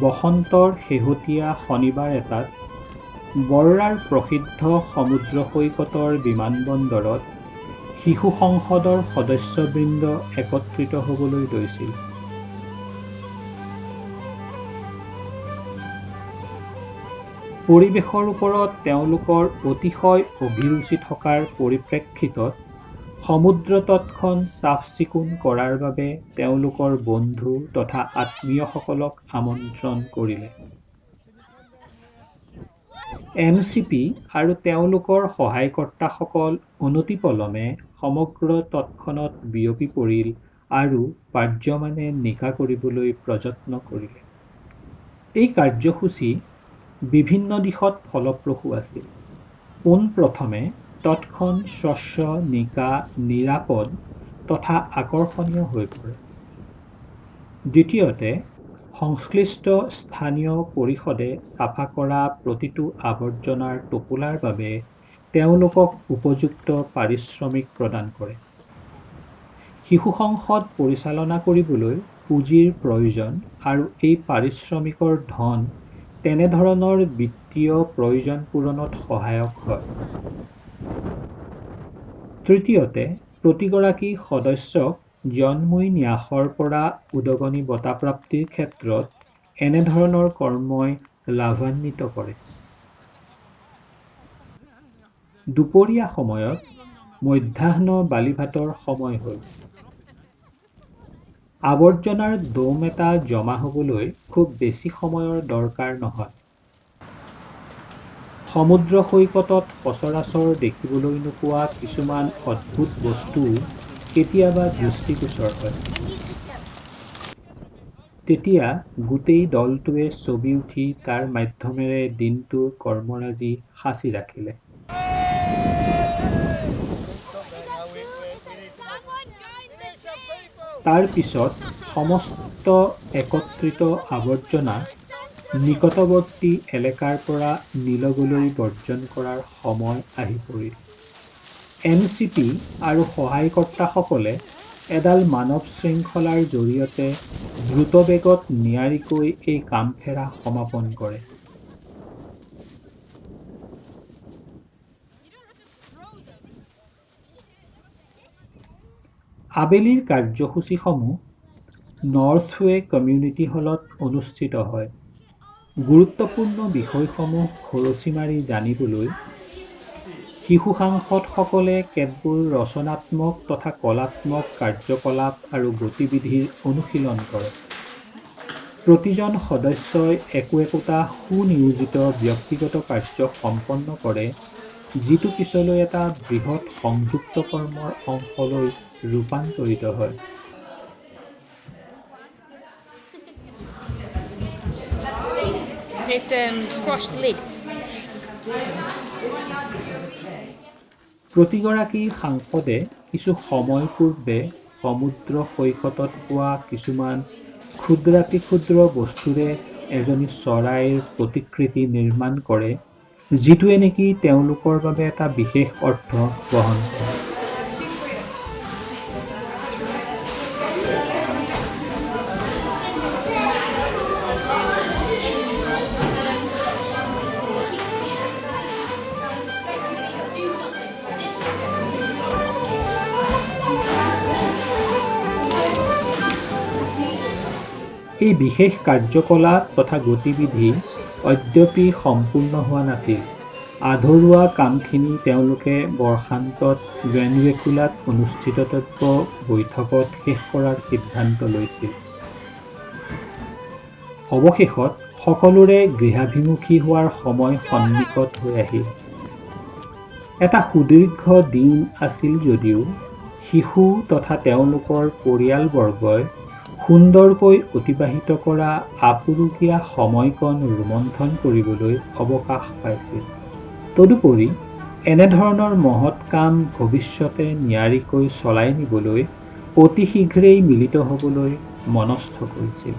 বসন্তৰ শেহতীয়া শনিবাৰ এটাত বৰ্ৰাৰ প্ৰসিদ্ধ সমুদ্ৰ সৈকতৰ বিমানবন্দৰত শিশু সংসদৰ সদস্যবৃন্দ একত্ৰিত হ'বলৈ লৈছিল। পৰিৱেশৰ ওপৰত তেওঁলোকৰ অতিশয় অভিৰুচি থকাৰ পৰিপ্ৰেক্ষিতত সমুদ্ৰতটখন চাফ-চিকুণ কৰাৰ বাবে তেওঁলোকৰ বন্ধু তথা আত্মীয়সকলক আমন্ত্ৰণ কৰিলে। এনচিপি আৰু তেওঁলোকৰ সহায়কৰ্তাসকল অনতিপলমে সমগ্ৰ তটখনত বিয়পি পৰিল আৰু পাৰ্যমানে নিকা কৰিবলৈ প্ৰযত্ন কৰিলে। এই কাৰ্যসূচী বিভিন্ন দিশত ফলপ্ৰসূ আছিল। পোনপ্ৰথমে তটখন স্বচ্ছ, নিকা, নিৰাপদ তথা আকৰ্ষণীয় হৈ পৰে। দ্বিতীয়তে, সংশ্লিষ্ট স্থানীয় পৰিষদে চাফা কৰা প্ৰতিটো আৱৰ্জনাৰ টোপোলাৰ বাবে তেওঁলোকক উপযুক্ত পাৰিশ্ৰমিক প্ৰদান কৰে। শিশু সংসদ পৰিচালনা কৰিবলৈ পুঁজিৰ প্ৰয়োজন আৰু এই পাৰিশ্ৰমিকৰ ধন তেনেধৰণৰ বিত্তীয় প্ৰয়োজন পূৰণত সহায়ক হয়। তৃতীয়তে, প্ৰতিগৰাকী সদস্যক জন্মুই ন্যাসৰ পৰা উদগনি বঁটা প্ৰাপ্তিৰ ক্ষেত্ৰত এনেধৰণৰ কৰ্মই লাভান্বিত কৰে। দুপৰীয়া সময়ত মধ্যাহ্ন বালিভাতৰ সময় হ'ল। আৱৰ্জনাৰ দম এটা জমা হ'বলৈ খুব বেছি সময়ৰ দৰকাৰ নহয়। সমুদ্ৰ সৈকতত সচৰাচৰ দেখিবলৈ নোপোৱা কিছুমান অদ্ভুত বস্তুও কেতিয়াবা দৃষ্টিগোচৰ হয়। তেতিয়া গোটেই দলটোৱে ছবি উঠি তাৰ মাধ্যমেৰে দিনটোৰ কৰ্মৰাজি সাঁচি ৰাখিলে। তাৰ পিছত সমস্ত একত্ৰিত আৱৰ্জনা নিকটৱৰ্তী এলেকাৰ পৰা নিলগলৈ বৰ্জন কৰাৰ সময় আহি পৰিল। এনচিপি আৰু সহায়কৰ্তাসকলে এডাল মানৱ শৃংখলাৰ জৰিয়তে দ্ৰুতবেগত নিয়াৰিকৈ এই কামফেৰা সমাপন কৰে। আবেলিৰ কাৰ্যসূচীসমূহ নৰ্থৱে কমিউনিটি হলত অনুষ্ঠিত হয়। গুৰুত্বপূৰ্ণ বিষয়সমূহ খৰচি মাৰি জানিবলৈ শিশু সাংসদসকলে কেতবোৰ ৰচনাত্মক তথা কলাত্মক কাৰ্যকলাপ আৰু গতিবিধিৰ অনুশীলন কৰে। প্ৰতিজন সদস্যই একো-একোটা সুনিয়োজিত ব্যক্তিগত কাৰ্য সম্পন্ন কৰে, যিটো পিছলৈ এটা বৃহৎ সংযুক্ত কৰ্মৰ অংশলৈ ৰূপান্তৰিত হয়। It's squashed lid. প্ৰতিগৰাকী সাংসদে কিছু সময় পূৰ্বে সমুদ্ৰ সৈকতত পোৱা কিছুমান ক্ষুদ্ৰাতিক্ষুদ্ৰ বস্তুৰে এজনী চৰাইৰ প্ৰতিকৃতি নিৰ্মাণ কৰে, যিটোৱে নেকি তেওঁলোকৰ বাবে এটা বিশেষ অৰ্থ বহন কৰে। এই বিশেষ কাৰ্যকলাপ তথা গতিবিধি অদ্যপি সম্পূৰ্ণ হোৱা নাছিল। আধৰুৱা কামখিনি তেওঁলোকে বৰ্ষান্তত ভেনেজুৱেলাত অনুষ্ঠিতব্য বৈঠকত শেষ কৰাৰ সিদ্ধান্ত লৈছিল। অৱশেষত সকলোৰে গৃহাভিমুখী হোৱাৰ সময় সন্নিকট হৈ আহিল। এটা সুদীৰ্ঘ দিন আছিল যদিও শিশু তথা তেওঁলোকৰ পৰিয়ালবৰ্গই সুন্দৰকৈ অতিবাহিত কৰা আপুৰুগীয়া সময়কণ ৰোমন্থন কৰিবলৈ অৱকাশ পাইছিল। তদুপৰি এনেধৰণৰ মহৎ কাম ভৱিষ্যতে নিয়াৰিকৈ চলাই নিবলৈ অতি শীঘ্ৰেই মিলিত হ'বলৈ মনস্থ কৰিছিল।